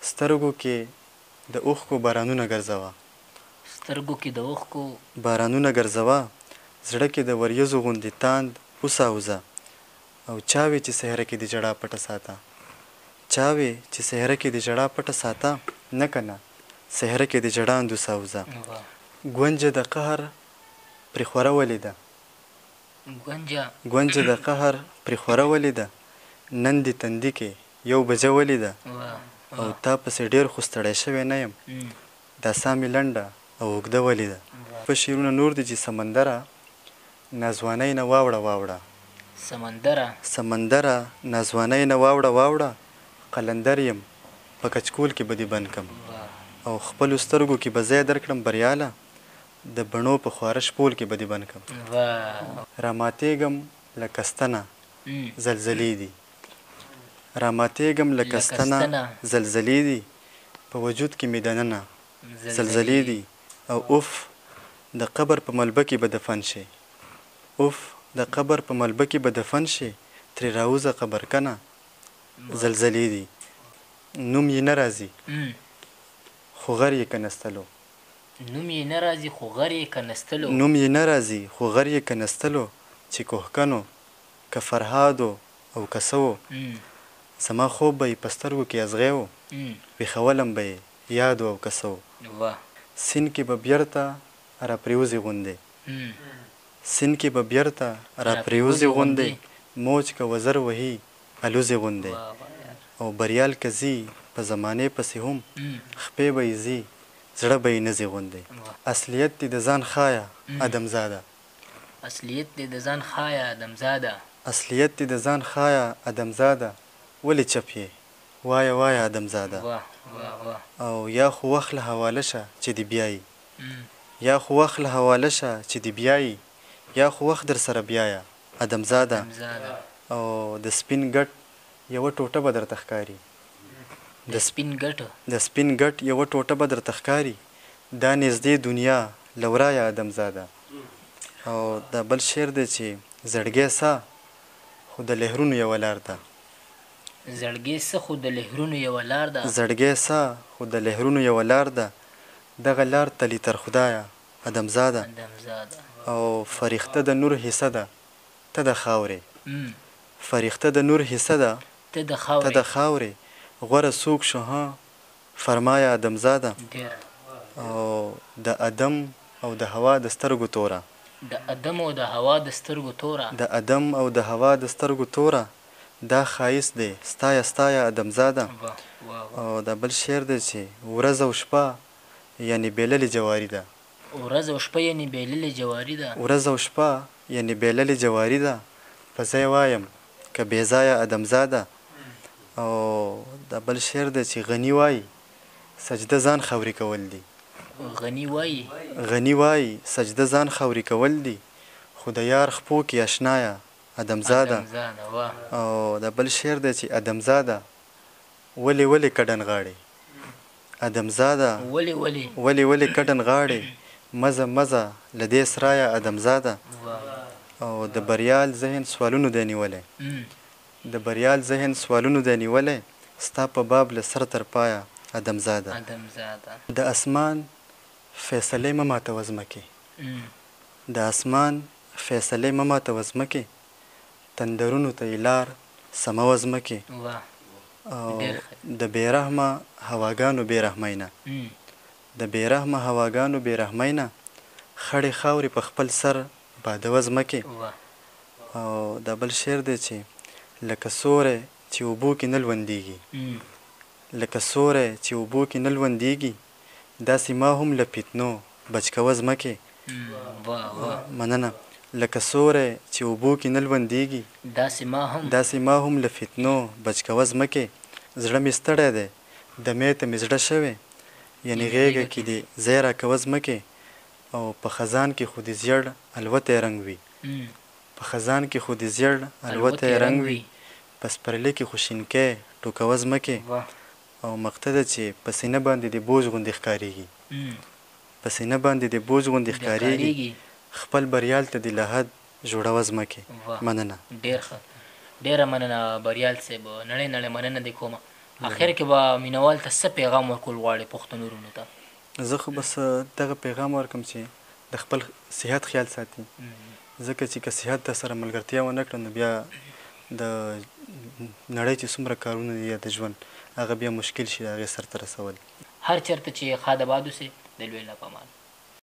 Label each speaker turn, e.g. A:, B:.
A: سترګو کې د اوښکو بارانونه ګرځوه.
B: سترګو کې د اوښکو
A: بارانونه ګرځوه، زړه کې د وریځو غوندې تاند وساوځه. او چاوې چې صحرا کې د ژړا پټه ساته، چاوې چې صحرا کې د ژړا پټه ساته، نه کنه صحرا کې د ژړاندو ساوځه. ګونجه د قهر پرې خوره ولیده، ګونجه د قهر پرې خوره ولیده، نن دې تندي کې یو بجه ولیده. او تا پسې ډېر خو ستړی شوی نه یم، دا ساه مې لنډه او اوږده ولیده. په شعرونه نور دي چې سمندره ناځوانۍ نه واوړه واوړه، سمندره ناځوانۍ نه واوړه واوړه، قلندر یم په کچکول کې به دې بند کم. او خپلو سترګو کې به ځای درکړم بریاله، د بڼو په خواره شپول کې به دې بند کم. راماتېږم لکه ستنه زلزلې دي، راماتېږم لکه ستنه زلزلې دي، په وجود کې مې دننه زلزلې دي. او اوف د قبر په ملبه کې به دفن شي، اوف د قبر په ملبه کې به دفن شي، ترې راوځه قبر کنه زلزلې دي. نوم یې نه راځي خو غر یې کنستلو،
B: نوم یې نه راځي خو غر یې کنستلو،
A: نوم یې نه راځي خو غر یې کنستلو. چې کوهکنو که فرهادو او که څه و، زما خوب به یې په سترګو کې ازغی و، ویښولم به یې یاد او که څه و. سیند کې به بیرته راپرېوځي غوندې، سیند کې به بیرته راپرېوځي غوندې، موج که وزر وهي الوزي غوندې. او بریال که ځي په زمانې پسې هم، خپې به یې ځي زړه به یې نه ځي غوندې. اصلیت دې د ځان ښایه ادمزاده،
B: اصلیت دې د ځان ښایه ادمزاده،
A: اصلیت دې د ځان ښایه ادمزاده، ولې چپ یې وایه وایه ادمزاده. او یا خو وخت له حواله شه چې دې بیایي، یا خو وخت له حواله شه چې دې بیایي، یا خو وخت در سره بیایه ادمزاده. او د سپین ګټ یوه ټوټه به درته ښکاري، د سپین ګټ یوه ټوټه به درته ښکاري، دا نږدې دنیا له ورایه ادمزاده. او دا بل شعر دی چې زړګی سا خو د لهرونو یوه لار ده،
B: زړګی سه خو د لهرونو یوه لار ده،
A: زړګی سا خو د لهرونو یوه لار ده، دغه لار تلي تر خدایه ادمزاده. او فریخته د نور حصه ده ته د خاورې، فریخته د نور حصه ده ته د خاورې، غوره څوک شو ها فرمایه ادمزاده. او د ادم او د هوا د سترګو توره،
B: د ادم او د هوا د سترګو توره،
A: د ادم او د هوا د سترګو توره، دا ښایست دی ستایه ستایه ادمزاده. او دا بل شعر دی چې ورځ او شپه یعنې بیللې جواري ده،
B: ورځ او شپه یعنې بیللې جواري ده،
A: ورځ او شپه یعنې بیللې جواري ده، په ځای وایم که بې ځایه ادمزاده. او دا بل شعر دی چې غني وایي سجده ځان خاورې کول دي، غني وایي سجده ځان خاورې کول دي، خو د یار خپو کې اشنایه ادمزاده. او دا بل شعر دی چې ادمزاده ولې ولې کډن غاړې، ادمزاده ولې ولې کډن غاړې، مزه مزه له دې سرایه ادمزاده. او د بریال ذهن سوالونو دی نیولی، د بریال ذهن سوالونو دی نیولی، ستا په باب له سر تر پایه ادمزاده. د اسمان فیصلې مه ماتوه ځمکې، د اسمان فیصلې مه ماتوه ځمکې، تندرونو ته یې لار سموه ځمکې. او د بېرحمه هواګانو بېرحمۍ نه، د بېرحمه هواګانو بېرحمۍ نه، خړې خاورې په خپل سر بادوه ځمکې. او دا بل شعر دی چې لکه سوری چې اوبو کې نه لوندېږي، لکه سوری چې اوبو کې نه لوندېږي، داسې ما هم له فتنو بچ کوه ځمکې. مننه. لکه سوری چې اوبو کې نه لوندېږي، داسې ما هم له فتنو بچ کوه ځمکې. زړه مې ستړی دی دمې ته مې زړه شوی، یعنې غېږه کې دې ځای راکوه ځمکې. او په خزان کې خو دې زیړ الوتی رنګ وي، په خزان کې خو دې زیړ الوتی رنګ وي، په سپرلي کې خو شینکۍ ټوکوه ځمکې. او مقطع ده چې په سینه باندې دې بوج غوندې ښکارېږي، په سینه باندې دې بوج غوندې ښکارېږي، خپل بریال ته دې لحد جوړوه ځمکې. مننه.
B: ډېره مننه بریال صاحب، نړۍ مننه دې کومه. اخر کې به مینوال ته څه پیغام ورکول غواړې پښتنو وروڼو ته؟
A: زه خو بس دغه پیغام ورکړم چې د خپل صحت خیال ساتي، ځکه چې که صحت د سره ملګرتیا ونه کړه نو بیا د نړۍ چې څومره کارونه دي یا د ژوند هغه بیا مشکل شي د هغې سرته رسول.
B: هر چېرته چې ښاد آباد اوسې د لوی الله په امان.